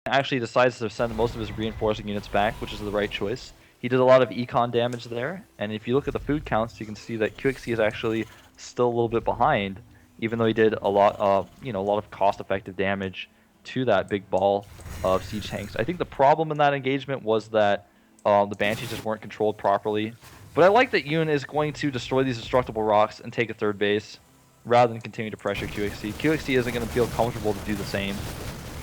actually decides to send most of his reinforcing units back, which is the right choice. He did a lot of econ damage there, and if you look at the food counts, you can see that QXC is actually still a little bit behind, even though he did a lot of, a lot of cost-effective damage to that big ball of siege tanks. I think the problem in that engagement was that the Banshees just weren't controlled properly. But I like that Yoon is going to destroy these destructible rocks and take a third base, rather than continue to pressure QXC. QXC isn't going to feel comfortable to do the same.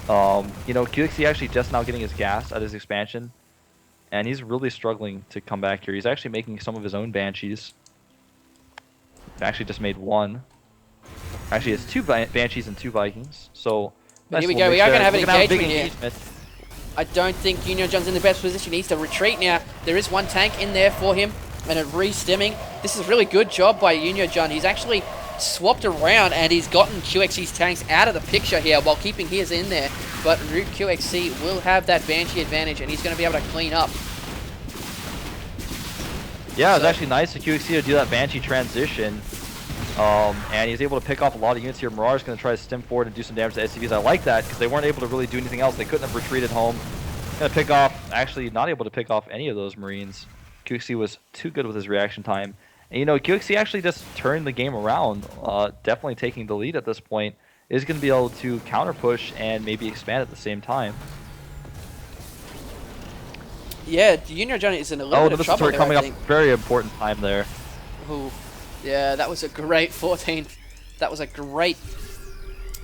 QXC actually just now getting his gas at his expansion, and he's really struggling to come back here. He's actually making some of his own Banshees. Actually just made one. Actually, it's two Banshees and two Vikings. So but nice here we go. We are going to have an engagement here. Engagement. I don't think YoonYH's in the best position. He needs to retreat now. There is one tank in there for him, and a re-stimming. This is a really good job by YoonYH. He's actually swapped around, and he's gotten QXC's tanks out of the picture here while keeping his in there. But Rootqxc will have that Banshee advantage, and he's going to be able to clean up. Yeah, it was actually nice for QXC to do that Banshee transition. And he's able to pick off a lot of units here. Marauders going to try to stem forward and do some damage to SCVs. I like that because they weren't able to really do anything else. They couldn't have retreated home. Going to pick off, actually not able to pick off any of those Marines. QXC was too good with his reaction time. And QXC actually just turned the game around, definitely taking the lead at this point. Is going to be able to counter push and maybe expand at the same time. Yeah, YoonYH is in a little bit of trouble there, coming up, very important time there. Ooh. Yeah, that was a great 14. That was a great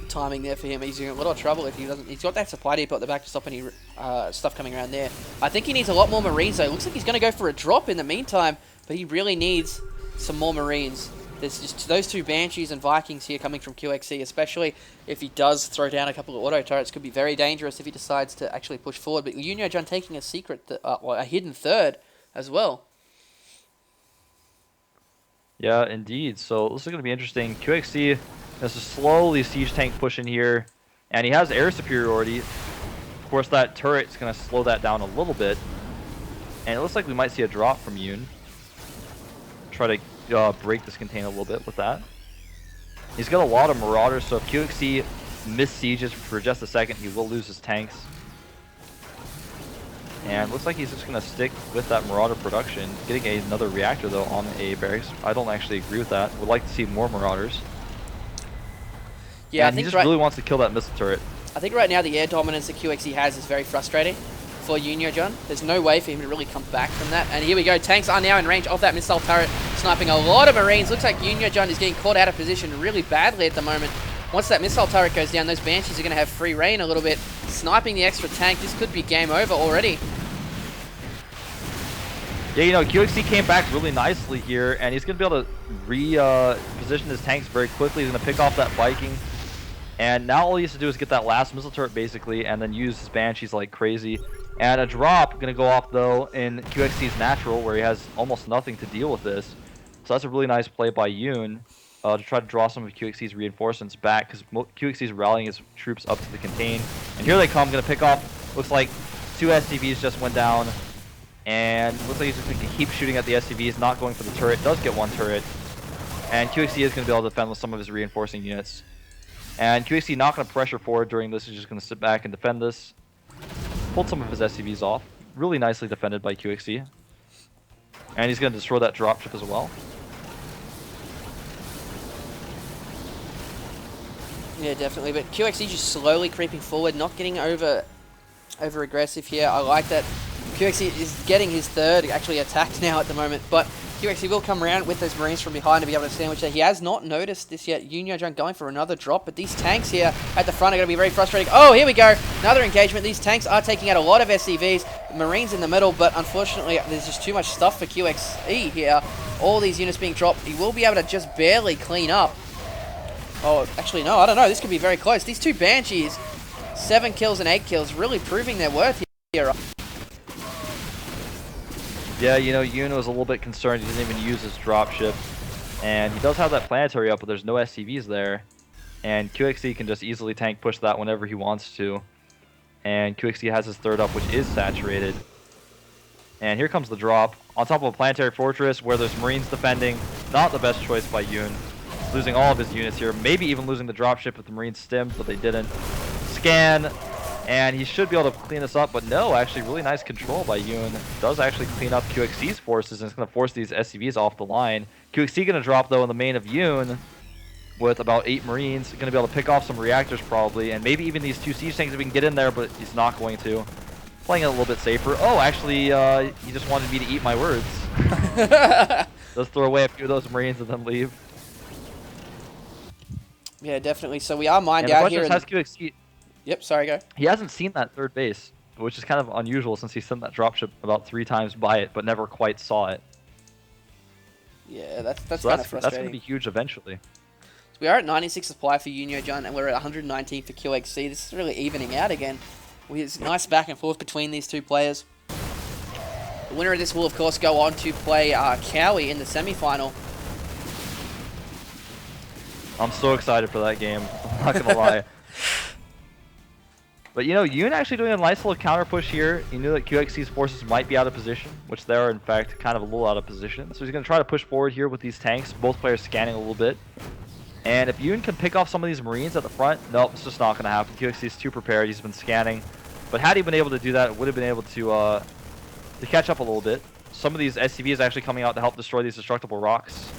timing there for him. He's in a little trouble if he doesn't. He's got that supply depot at the back to stop any stuff coming around there. I think he needs a lot more Marines though. It looks like he's going to go for a drop in the meantime, but he really needs some more Marines. There's just those two Banshees and Vikings here coming from QXC, especially if he does throw down a couple of auto turrets. Could be very dangerous if he decides to actually push forward. But YoonYH taking a secret, a hidden third as well. Yeah, indeed. So this is going to be interesting. QXC has to slowly siege tank push in here, and he has air superiority. Of course, that turret's going to slow that down a little bit, and it looks like we might see a drop from Yoon. Try to break this contain a little bit with that. He's got a lot of Marauders, so if QXC miss-sieges for just a second, he will lose his tanks. And looks like he's just going to stick with that Marauder production. Getting another reactor, though, on a barracks. I don't actually agree with that. Would like to see more Marauders. Yeah, and he just really wants to kill that missile turret. I think right now the air dominance that QXC has is very frustrating for YoonYH. There's no way for him to really come back from that. And here we go. Tanks are now in range of that missile turret, sniping a lot of Marines. Looks like YoonYH is getting caught out of position really badly at the moment. Once that missile turret goes down, those Banshees are going to have free reign a little bit. Sniping the extra tank. This could be game over already. Yeah, QXC came back really nicely here, and he's going to be able to reposition his tanks very quickly. He's going to pick off that Viking. And now all he has to do is get that last missile turret, basically, and then use his Banshees like crazy. And a drop going to go off, though, in QXC's natural, where he has almost nothing to deal with this. So that's a really nice play by Yoon. To try to draw some of QXC's reinforcements back, because QXC's rallying his troops up to the contain. And here they come, going to pick off, looks like 2 SCVs just went down. And looks like he's just going to keep shooting at the SCVs, not going for the turret. Does get one turret. And QXC is going to be able to defend with some of his reinforcing units. And QXC not going to pressure forward during this, he's just going to sit back and defend this. Pulled some of his SCVs off. Really nicely defended by QXC. And he's going to destroy that dropship as well. Yeah, definitely. But QXC just slowly creeping forward, not getting over aggressive here. I like that. QXC is getting his third actually attacked now at the moment, but QXC will come around with those Marines from behind to be able to sandwich that. He has not noticed this yet. YoonYH going for another drop, but these tanks here at the front are going to be very frustrating. Oh, here we go. Another engagement. These tanks are taking out a lot of SCVs. Marines in the middle, but unfortunately there's just too much stuff for QXC here. All these units being dropped. He will be able to just barely clean up. Oh, actually, no, I don't know. This could be very close. These two Banshees, 7 kills and 8 kills, really proving their worth here. Yeah, Yoon was a little bit concerned. He didn't even use his dropship. And he does have that planetary up, but there's no SCVs there. And QXC can just easily tank push that whenever he wants to. And QXC has his third up, which is saturated. And here comes the drop. On top of a planetary fortress where there's Marines defending. Not the best choice by Yoon. Losing all of his units here. Maybe even losing the dropship if the Marines stemmed, but they didn't. Scan. And he should be able to clean this up, but no, actually really nice control by Yoon. Does actually clean up QXC's forces, and it's going to force these SCVs off the line. QXC going to drop, though, in the main of Yoon with about 8 Marines. Going to be able to pick off some reactors, probably, and maybe even these 2 siege tanks if we can get in there, but he's not going to. Playing it a little bit safer. Oh, actually, he just wanted me to eat my words. Let's throw away a few of those Marines and then leave. Yeah, definitely. So we are mined out here. Has QXC... Yep, sorry, go. He hasn't seen that third base, which is kind of unusual since he sent that dropship about 3 times by it, but never quite saw it. Yeah, that's kind of frustrating. That's going to be huge eventually. So we are at 96 supply for YoonYH, and we're at 119 for QXC. This is really evening out again. It's nice back and forth between these two players. The winner of this will, of course, go on to play Cowie in the semi-final. I'm so excited for that game. I'm not going to lie. But, you know, Yoon actually doing a nice little counter push here. He knew that QXC's forces might be out of position, which they are, in fact, kind of a little out of position. So he's going to try to push forward here with these tanks, both players scanning a little bit. And if Yoon can pick off some of these Marines at the front, nope, it's just not going to happen. QXC's too prepared. He's been scanning. But had he been able to do that, it would have been able to catch up a little bit. Some of these SCVs actually coming out to help destroy these destructible rocks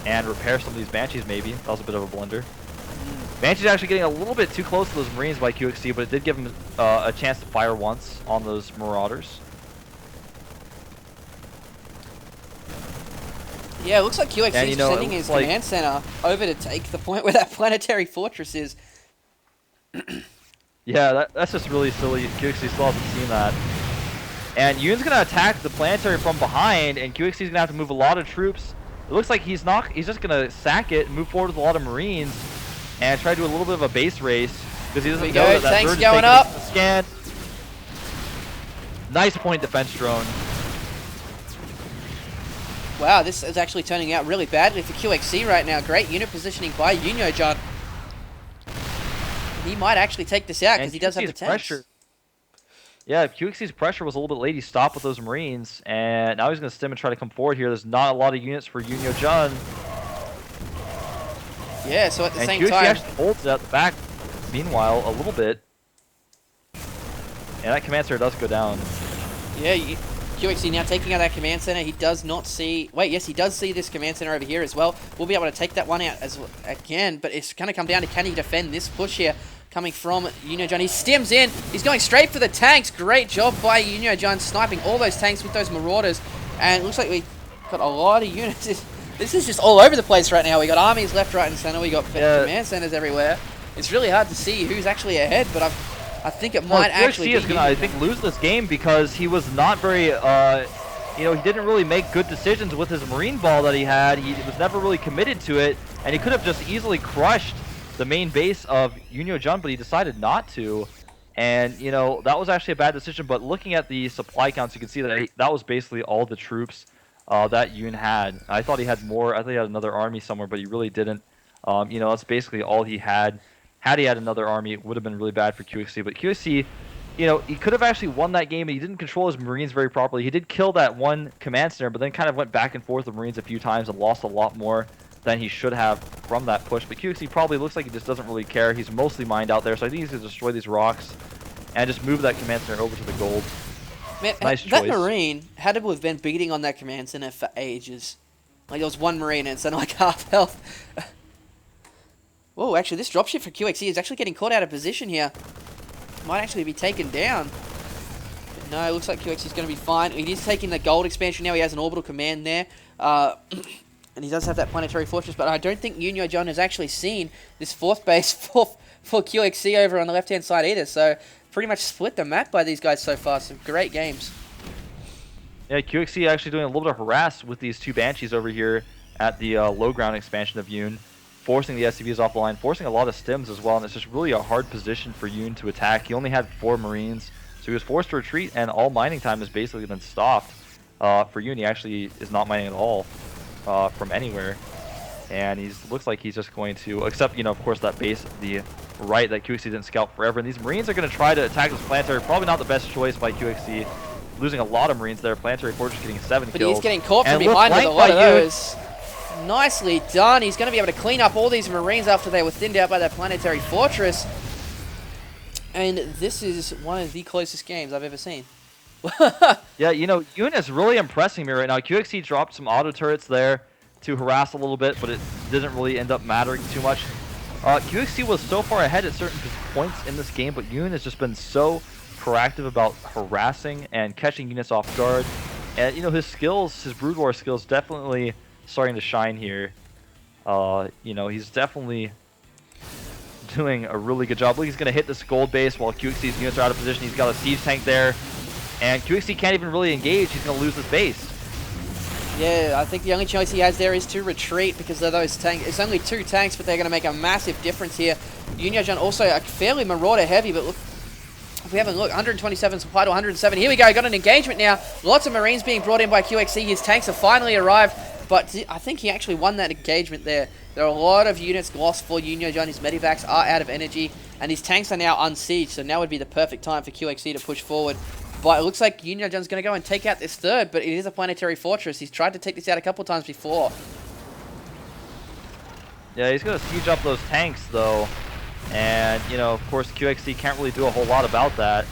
and repair some of these Banshees, maybe. That was a bit of a blunder. Banshee's actually getting a little bit too close to those Marines by QXC, but it did give him a chance to fire once on those Marauders. Yeah, it looks like QXC is sending his command center over to take the point where that planetary fortress is. Yeah, that's just really silly. QXC still hasn't seen that. And Yoon's going to attack the planetary from behind, and QXC's going to have to move a lot of troops. It looks like he's just going to sack it and move forward with a lot of Marines. And try to do a little bit of a base race because he doesn't know that tanks bird going up. Scan. Nice point defense drone. Wow, this is actually turning out really badly for QXC right now. Great unit positioning by YoonYH. He might actually take this out because he does have the tanks. Pressure. Yeah, QXC's pressure was a little bit late. He stopped with those Marines, and now he's going to stem and try to come forward here. There's not a lot of units for YoonYH. Yeah, so at the same QXC time... actually holds it at the back, meanwhile, a little bit. And that command center does go down. Yeah, QXC now taking out that command center. He does not see... Wait, yes, he does see this command center over here as well. We'll be able to take that one out as again, but it's going to come down to can he defend this push here coming from YoonYH. He stims in. He's going straight for the tanks. Great job by YoonYH sniping all those tanks with those Marauders. And it looks like we got a lot of units... This is just all over the place right now. We got armies left, right, and center. We got command centers everywhere. It's really hard to see who's actually ahead, but I think it might actually. QXC is gonna, I think, lose this game because he was not very, he didn't really make good decisions with his Marine ball that he had. He was never really committed to it, and he could have just easily crushed the main base of YoonYH, but he decided not to. And that was actually a bad decision. But looking at the supply counts, you can see that that was basically all the troops that Yoon had. I thought he had more. I thought he had another army somewhere, but he really didn't. That's basically all he had. Had he had another army, it would have been really bad for QXC. But QXC, he could have actually won that game, but he didn't control his Marines very properly. He did kill that one command center, but then kind of went back and forth with Marines a few times and lost a lot more than he should have from that push. But QXC probably looks like he just doesn't really care. He's mostly mined out there, so I think he's going to destroy these rocks and just move that command center over to the gold. Man, nice that choice. Marine had to have been beating on that command center for ages. Like, there was one Marine and it's like half health. Whoa, actually, this dropship for QXC is actually getting caught out of position here. Might actually be taken down. But no, it looks like QXC is going to be fine. He is taking the gold expansion now. He has an orbital command there. And he does have that planetary fortress, but I don't think YoonYH has actually seen this fourth base for QXC over on the left-hand side either. So, pretty much split the map by these guys so far. Some great games. Yeah, QXC actually doing a little bit of harass with these 2 Banshees over here at the low ground expansion of Yoon, forcing the SCVs off the line, forcing a lot of stims as well, and it's just really a hard position for Yoon to attack. He only had 4 Marines, so he was forced to retreat, and all mining time has basically been stopped. For Yoon, he actually is not mining at all from anywhere, and he looks like he's just going to, except, of course, that base, the right that QXC didn't scout forever, and these Marines are going to try to attack this planetary. Probably not the best choice by QXC, losing a lot of Marines there. Planetary Fortress getting 7 kills. But he's getting caught from behind with a lot of those. Nicely done. He's going to be able to clean up all these Marines after they were thinned out by that Planetary Fortress. And this is one of the closest games I've ever seen. Yeah, you know, Yoon is really impressing me right now. QXC dropped some auto turrets there to harass a little bit, but it didn't really end up mattering too much. QXC was so far ahead at certain points in this game, but Yoon has just been so proactive about harassing and catching units off guard. And, you know, his skills, his Brood War skills, definitely starting to shine here. You know, he's definitely doing a really good job. Look, he's going to hit this gold base while QXC's units are out of position. He's got a siege tank there. And QXC can't even really engage. He's going to lose this base. Yeah, I think the only choice he has there is to retreat because of those tanks. It's only 2 tanks, but they're going to make a massive difference here. YoonYH also a fairly Marauder heavy, but look, if we haven't looked, 127 supply to 107. Here we go, got an engagement now. Lots of Marines being brought in by QXC. His tanks have finally arrived, but I think he actually won that engagement there. There are a lot of units lost for YoonYH. His medivacs are out of energy, and his tanks are now unsieged, so now would be the perfect time for QXC to push forward. But it looks like YoonYH's going to go and take out this third, but it is a planetary fortress. He's tried to take this out a couple times before. Yeah, he's going to siege up those tanks, though. And, you know, of course, QXC can't really do a whole lot about that.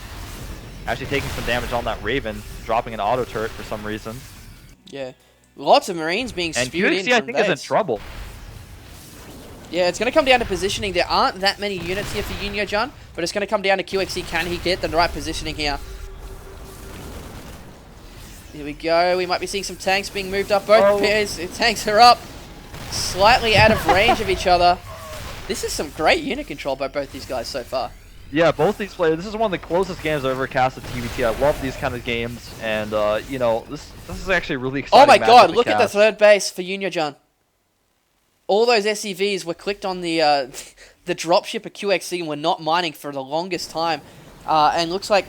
Actually taking some damage on that Raven, dropping an auto turret for some reason. Yeah. Lots of Marines being spewed in. And QXC, I think, is in trouble. Yeah, it's going to come down to positioning. There aren't that many units here for YoonYH, but it's going to come down to QXC. Can he get the right positioning here? Here we go. We might be seeing some tanks being moved up. Both pairs, tanks are up. Slightly out of range of each other. This is some great unit control by both these guys so far. Yeah, both these players. This is one of the closest games I've ever cast at TVT. I love these kind of games, and you know, this is actually really exciting. Oh my god! Look at the third base for YoonYH. All those SCVs were clicked on the the dropship of QXC and were not mining for the longest time, and looks like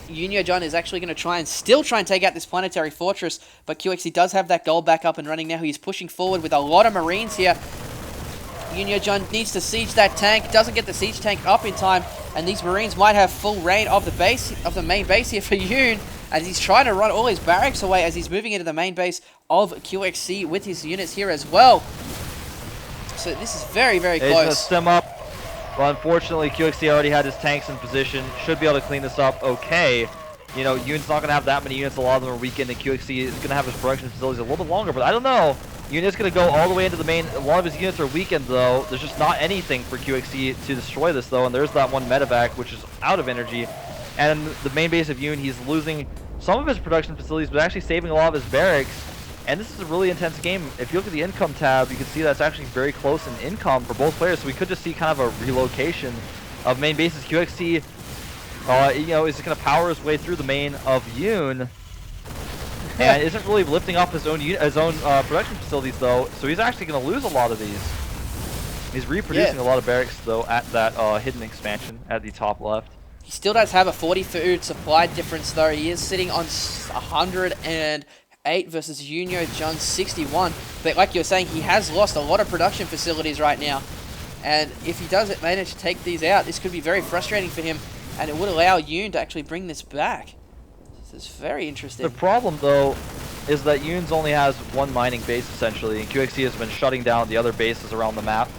YoonYH is actually going to still try and take out this planetary fortress, but QXC does have that gold back up and running now. He's pushing forward with a lot of Marines here. YoonYH needs to siege that tank, doesn't get the siege tank up in time, and these Marines might have full reign of the base, of the main base here for Yoon, as he's trying to run all his barracks away as he's moving into the main base of QXC with his units here as well. So this is very, very close. He's going to stem up. Well, unfortunately, QXC already had his tanks in position. Should be able to clean this up okay. You know, Yoon's not going to have that many units. A lot of them are weakened, and QXC is going to have his production facilities a little bit longer. But I don't know. Yoon is going to go all the way into the main. A lot of his units are weakened, though. There's just not anything for QXC to destroy this, though. And there's that one medevac, which is out of energy. And the main base of Yoon, he's losing some of his production facilities, but actually saving a lot of his barracks. And this is a really intense game. If you look at the income tab, you can see that's actually very close in income for both players. So we could just see kind of a relocation of main bases. QXC, you know, is going to power his way through the main of Yoon, and isn't really lifting up his own production facilities though. So he's actually going to lose a lot of these. He's reproducing a lot of barracks though at that hidden expansion at the top left. He still does have a 40 food supply difference though. He is sitting on 108 versus YoonYH 61. But like you were saying, he has lost a lot of production facilities right now. And if he does manage to take these out, this could be very frustrating for him. And it would allow Yoon to actually bring this back. This is very interesting. The problem though is that Yoon's only has one mining base essentially, and QXC has been shutting down the other bases around the map.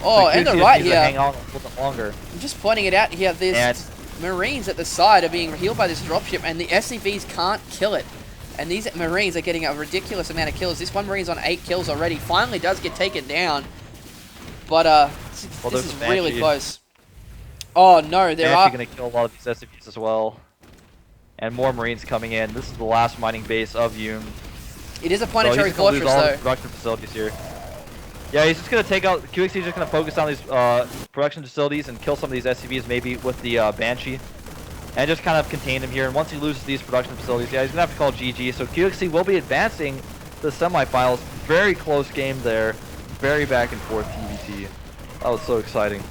Oh, and the right here. Hang on a little bit longer. I'm just pointing it out here. There's Marines at the side are being healed by this dropship, and the SCVs can't kill it. And these Marines are getting a ridiculous amount of kills. This one Marine's on 8 kills already. Finally does get taken down. But this is really close. Oh no, they're actually going to kill a lot of these SCVs as well. And more Marines coming in. This is the last mining base of Yoon. It is a planetary fortress all though. The production facilities here. Yeah, he's just going to take out, QXC is just going to focus on these production facilities and kill some of these SCVs maybe with the Banshee. And just kind of contain him here. And once he loses these production facilities, yeah, he's going to have to call GG. So QXC will be advancing to the semifinals. Very close game there. Very back and forth TVT. That was so exciting.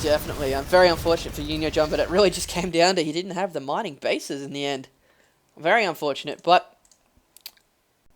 Definitely. very unfortunate for YoonYH, but it really just came down to he didn't have the mining bases in the end. Very unfortunate, but